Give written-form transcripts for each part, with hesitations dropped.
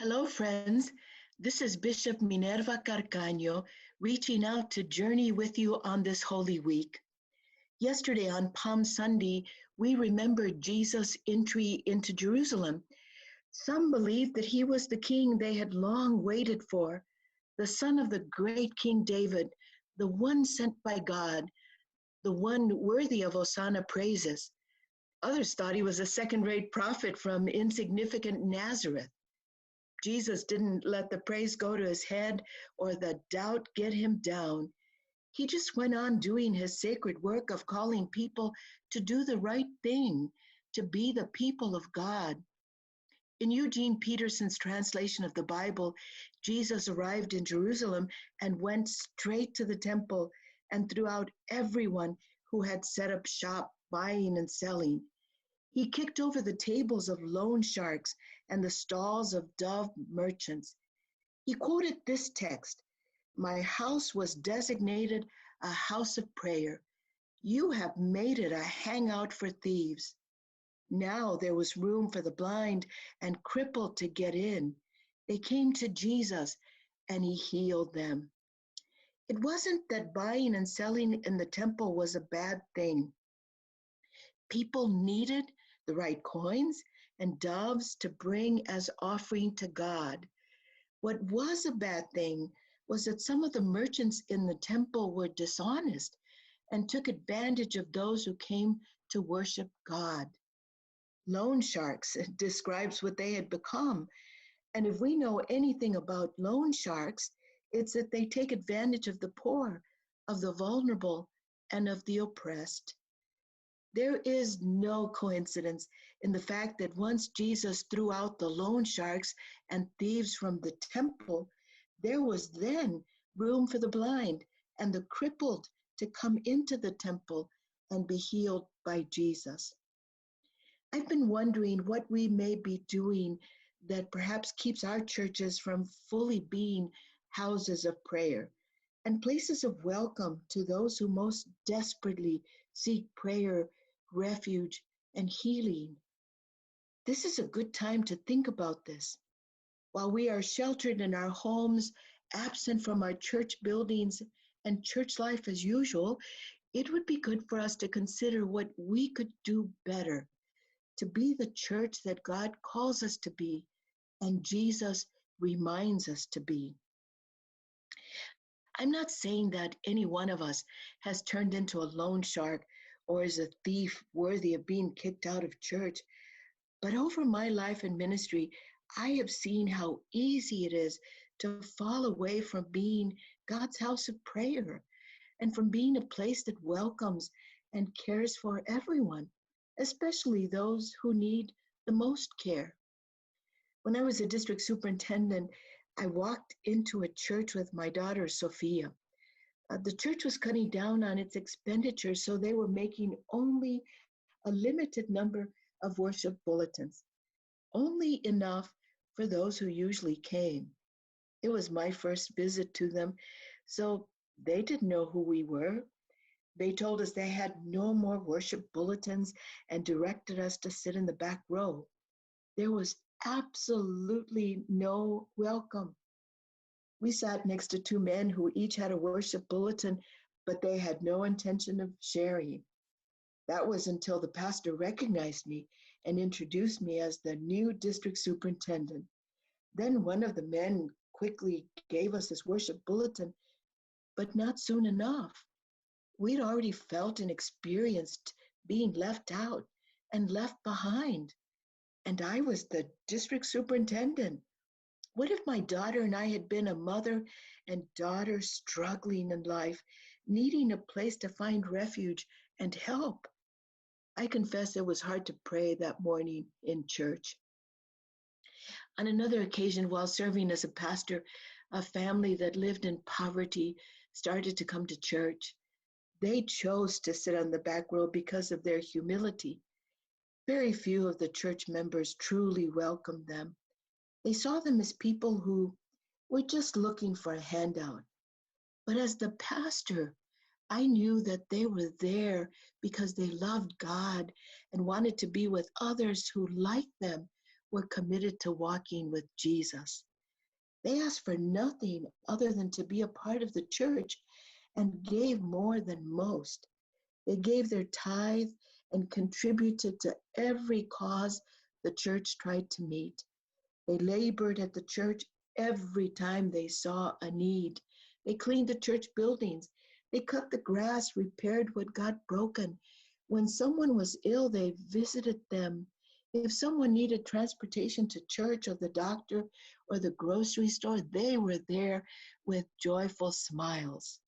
Hello, friends. This is Bishop Minerva Carcaño reaching out to journey with you on this Holy Week. Yesterday on Palm Sunday, we remembered Jesus' entry into Jerusalem. Some believed that he was the king they had long waited for, the son of the great King David, the one sent by God, the one worthy of Hosanna praises. Others thought he was a second-rate prophet from insignificant Nazareth. Jesus didn't let the praise go to his head or the doubt get him down. He just went on doing his sacred work of calling people to do the right thing, to be the people of God. In Eugene Peterson's translation of the Bible, Jesus arrived in Jerusalem and went straight to the temple and threw out everyone who had set up shop buying and selling. He kicked over the tables of loan sharks and the stalls of dove merchants. He quoted this text, "My house was designated a house of prayer. You have made it a hangout for thieves." Now there was room for the blind and crippled to get in. They came to Jesus and he healed them. It wasn't that buying and selling in the temple was a bad thing. People needed the right coins and doves to bring as offering to God. What was a bad thing was that some of the merchants in the temple were dishonest and took advantage of those who came to worship God. Loan sharks describes what they had become. And if we know anything about loan sharks, it's that they take advantage of the poor, of the vulnerable, and of the oppressed. There is no coincidence in the fact that once Jesus threw out the loan sharks and thieves from the temple, there was then room for the blind and the crippled to come into the temple and be healed by Jesus. I've been wondering what we may be doing that perhaps keeps our churches from fully being houses of prayer and places of welcome to those who most desperately seek prayer, refuge, and healing. This is a good time to think about this. While we are sheltered in our homes, absent from our church buildings and church life as usual, it would be good for us to consider what we could do better to be the church that God calls us to be and Jesus reminds us to be. I'm not saying that any one of us has turned into a loan shark or is a thief worthy of being kicked out of church, but over my life and ministry, I have seen how easy it is to fall away from being God's house of prayer and from being a place that welcomes and cares for everyone, especially those who need the most care. When I was a district superintendent, I walked into a church with my daughter, Sophia. The church was cutting down on its expenditures, so they were making only a limited number of worship bulletins, only enough for those who usually came. It was my first visit to them, so they didn't know who we were. They told us they had no more worship bulletins and directed us to sit in the back row. There was absolutely no welcome. We sat next to two men who each had a worship bulletin, but they had no intention of sharing. That was until the pastor recognized me and introduced me as the new district superintendent. Then one of the men quickly gave us his worship bulletin, but not soon enough. We'd already felt and experienced being left out and left behind. And I was the district superintendent. What if my daughter and I had been a mother and daughter struggling in life, needing a place to find refuge and help? I confess it was hard to pray that morning in church. On another occasion, while serving as a pastor, a family that lived in poverty started to come to church. They chose to sit on the back row because of their humility. Very few of the church members truly welcomed them. They saw them as people who were just looking for a handout. But as the pastor, I knew that they were there because they loved God and wanted to be with others who, like them, were committed to walking with Jesus. They asked for nothing other than to be a part of the church and gave more than most. They gave their tithe and contributed to every cause the church tried to meet. They labored at the church every time they saw a need. They cleaned the church buildings. They cut the grass, repaired what got broken. When someone was ill, they visited them. If someone needed transportation to church or the doctor or the grocery store, they were there with joyful smiles.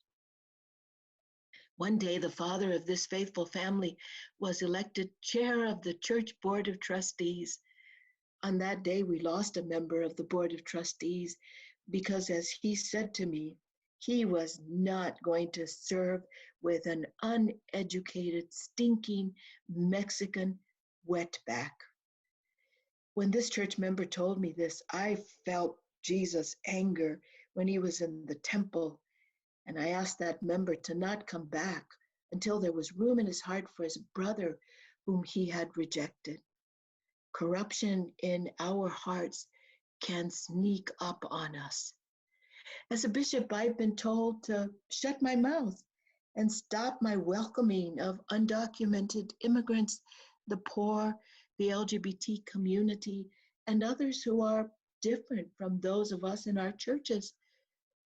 One day, the father of this faithful family was elected chair of the church board of trustees. On that day, we lost a member of the board of trustees because, as he said to me, he was not going to serve with an uneducated, stinking Mexican wetback. When this church member told me this, I felt Jesus' anger when he was in the temple, and I asked that member to not come back until there was room in his heart for his brother whom he had rejected. Corruption in our hearts can sneak up on us. As a bishop, I've been told to shut my mouth and stop my welcoming of undocumented immigrants, the poor, the LGBT community, and others who are different from those of us in our churches.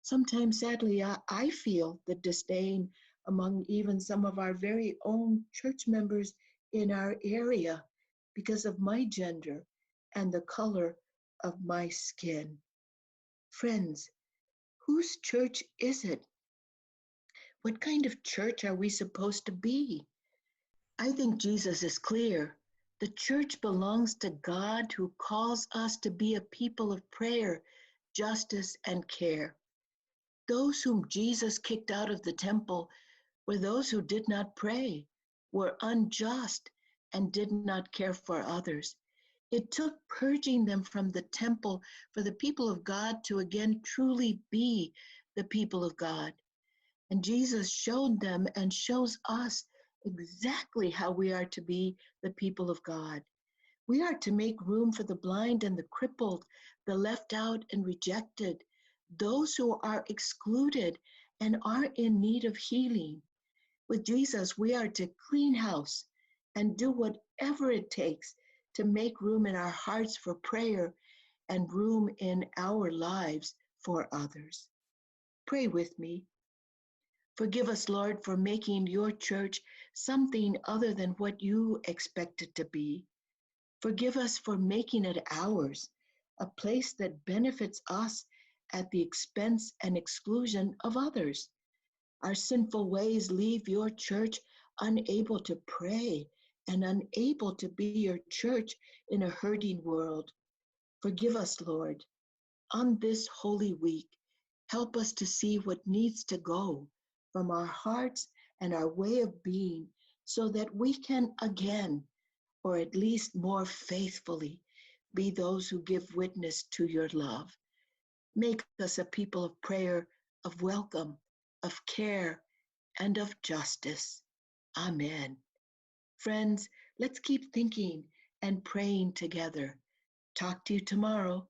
Sometimes, sadly, I feel the disdain among even some of our very own church members in our area because of my gender and the color of my skin. Friends, whose church is it? What kind of church are we supposed to be? I think Jesus is clear. The church belongs to God who calls us to be a people of prayer, justice, and care. Those whom Jesus kicked out of the temple were those who did not pray, were unjust, and did not care for others. It took purging them from the temple for the people of God to again truly be the people of God. And Jesus showed them and shows us exactly how we are to be the people of God. We are to make room for the blind and the crippled, the left out and rejected, those who are excluded and are in need of healing. With Jesus, we are to clean house and do whatever it takes to make room in our hearts for prayer and room in our lives for others. Pray with me. Forgive us, Lord, for making your church something other than what you expect it to be. Forgive us for making it ours, a place that benefits us at the expense and exclusion of others. Our sinful ways leave your church unable to pray and unable to be your church in a hurting world. Forgive us, Lord. On this Holy Week, help us to see what needs to go from our hearts and our way of being so that we can again, or at least more faithfully, be those who give witness to your love. Make us a people of prayer, of welcome, of care, and of justice. Amen. Friends, let's keep thinking and praying together. Talk to you tomorrow.